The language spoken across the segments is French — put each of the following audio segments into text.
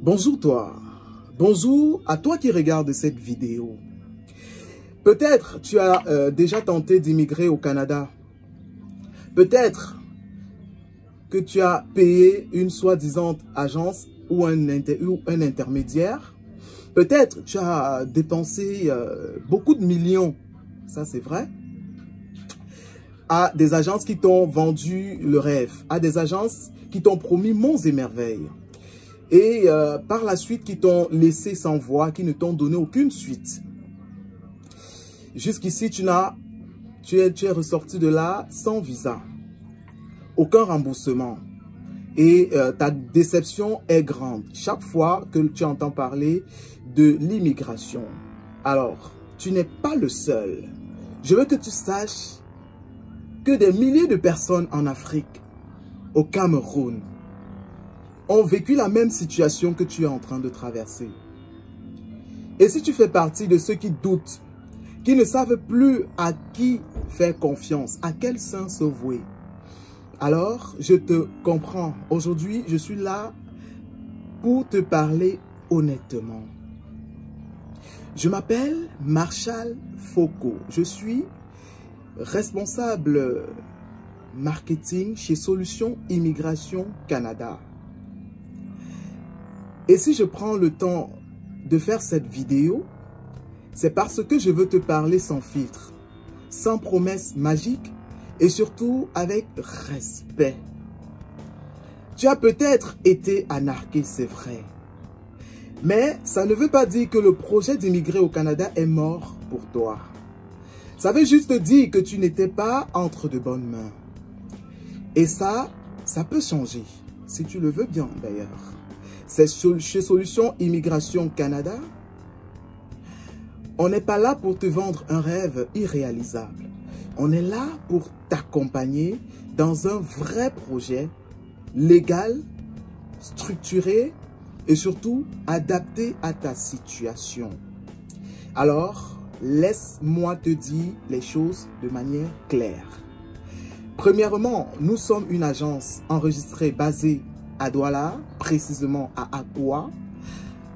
Bonjour toi, bonjour à toi qui regarde cette vidéo. Peut-être tu as déjà tenté d'immigrer au Canada. Peut-être que tu as payé une soi-disant agence ou un intermédiaire. Peut-être tu as dépensé beaucoup de millions, ça c'est vrai, à des agences qui t'ont vendu le rêve, à des agences qui t'ont promis monts et merveilles. Et par la suite, qui t'ont laissé sans voix, qui ne t'ont donné aucune suite. Jusqu'ici, tu es ressorti de là sans visa, aucun remboursement. Et ta déception est grande chaque fois que tu entends parler de l'immigration. Alors, tu n'es pas le seul. Je veux que tu saches que des milliers de personnes en Afrique, au Cameroun, ont vécu la même situation que tu es en train de traverser. Et si tu fais partie de ceux qui doutent, qui ne savent plus à qui faire confiance, à quel saint se vouer, alors je te comprends. Aujourd'hui, je suis là pour te parler honnêtement. Je m'appelle Marshall Foko. Je suis responsable marketing chez Solutions Immigration Canada. Et si je prends le temps de faire cette vidéo, c'est parce que je veux te parler sans filtre, sans promesses magiques et surtout avec respect. Tu as peut-être été anarqué, c'est vrai. Mais ça ne veut pas dire que le projet d'immigrer au Canada est mort pour toi. Ça veut juste dire que tu n'étais pas entre de bonnes mains. Et ça peut changer, si tu le veux bien d'ailleurs. C'est chez Solutions Immigration Canada. On n'est pas là pour te vendre un rêve irréalisable. On est là pour t'accompagner dans un vrai projet légal, structuré et surtout adapté à ta situation. Alors, laisse-moi te dire les choses de manière claire. Premièrement, nous sommes une agence enregistrée basée à Douala, précisément à Akwa,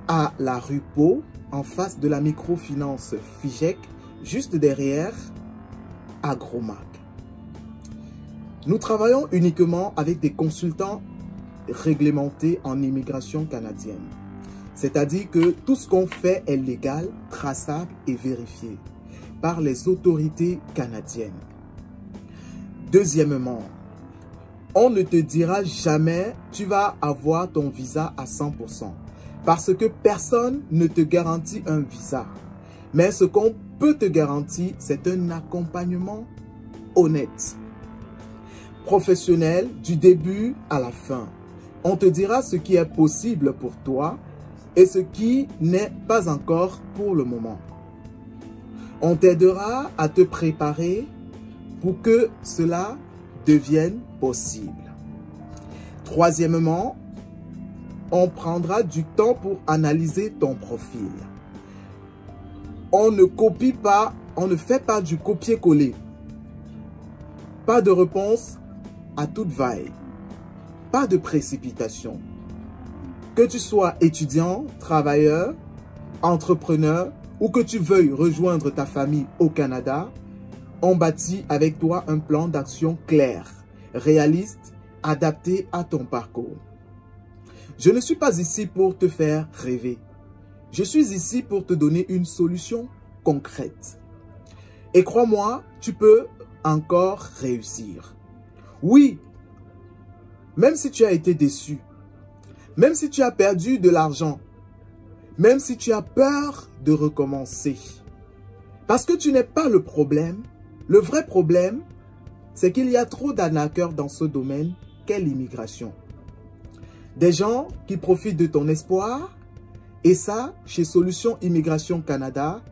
à la rue Pau, en face de la microfinance FIGEC, juste derrière Agromac. Nous travaillons uniquement avec des consultants réglementés en immigration canadienne. C'est-à-dire que tout ce qu'on fait est légal, traçable et vérifié par les autorités canadiennes. Deuxièmement, on ne te dira jamais tu vas avoir ton visa à 100%. Parce que personne ne te garantit un visa. Mais ce qu'on peut te garantir, c'est un accompagnement honnête, professionnel du début à la fin. On te dira ce qui est possible pour toi et ce qui n'est pas encore pour le moment. On t'aidera à te préparer pour que cela devienne possible. Troisièmement, on prendra du temps pour analyser ton profil. On ne copie pas, on ne fait pas du copier-coller. Pas de réponse à toute vaille. Pas de précipitation. Que tu sois étudiant, travailleur, entrepreneur ou que tu veuilles rejoindre ta famille au Canada, on bâtit avec toi un plan d'action clair, réaliste, adapté à ton parcours. Je ne suis pas ici pour te faire rêver. Je suis ici pour te donner une solution concrète. Et crois-moi, tu peux encore réussir. Oui, même si tu as été déçu, même si tu as perdu de l'argent, même si tu as peur de recommencer. Parce que tu n'es pas le problème. Le vrai problème, c'est qu'il y a trop d'arnaqueurs dans ce domaine qu'est l'immigration. Des gens qui profitent de ton espoir, et ça, chez Solutions Immigration Canada,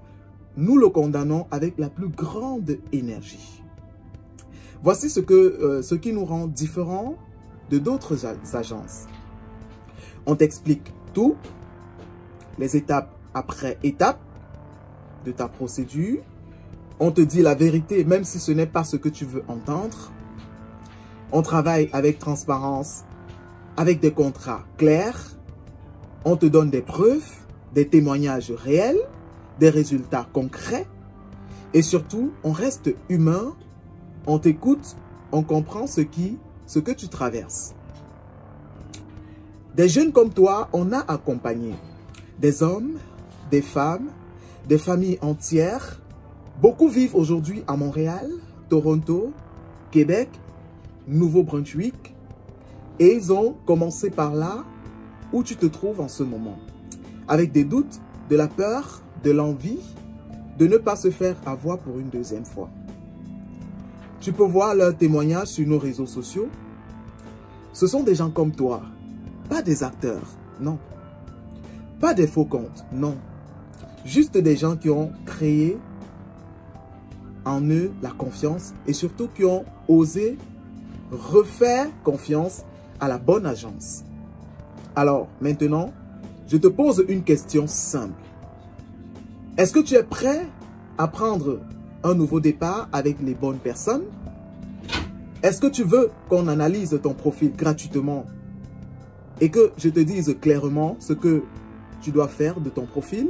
nous le condamnons avec la plus grande énergie. Voici ce qui nous rend différents de d'autres agences. On t'explique tout, les étapes après étapes de ta procédure. On te dit la vérité, même si ce n'est pas ce que tu veux entendre. On travaille avec transparence, avec des contrats clairs. On te donne des preuves, des témoignages réels, des résultats concrets. Et surtout, on reste humain, on t'écoute, on comprend ce que tu traverses. Des jeunes comme toi, on a accompagné des hommes, des femmes, des familles entières. Beaucoup vivent aujourd'hui à Montréal, Toronto, Québec, Nouveau-Brunswick. Et ils ont commencé par là où tu te trouves en ce moment. Avec des doutes, de la peur, de l'envie de ne pas se faire avoir pour une deuxième fois. Tu peux voir leurs témoignages sur nos réseaux sociaux. Ce sont des gens comme toi, pas des acteurs, non. Pas des faux comptes, non. Juste des gens qui ont créé en eux la confiance et surtout qui ont osé refaire confiance à la bonne agence. Alors, maintenant, je te pose une question simple. Est-ce que tu es prêt à prendre un nouveau départ avec les bonnes personnes? Est-ce que tu veux qu'on analyse ton profil gratuitement et que je te dise clairement ce que tu dois faire de ton profil?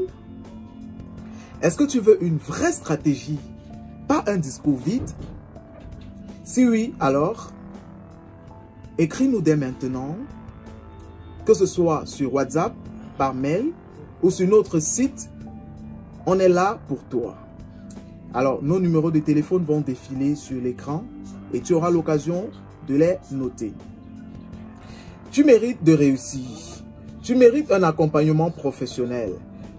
Est-ce que tu veux une vraie stratégie, pas un discours vide? Si oui, alors, écris-nous dès maintenant, que ce soit sur WhatsApp, par mail ou sur notre site. On est là pour toi. Alors, nos numéros de téléphone vont défiler sur l'écran et tu auras l'occasion de les noter. Tu mérites de réussir. Tu mérites un accompagnement professionnel.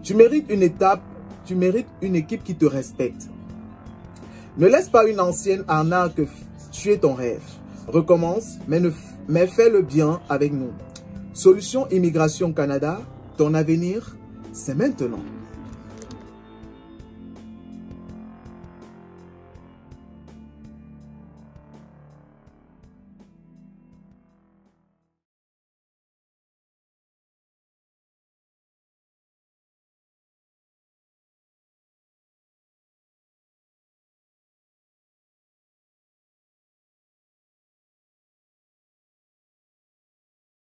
Tu mérites une équipe qui te respecte. Ne laisse pas une ancienne arnaque tuer ton rêve. Recommence, mais fais-le bien avec nous. Solution Immigration Canada, ton avenir, c'est maintenant.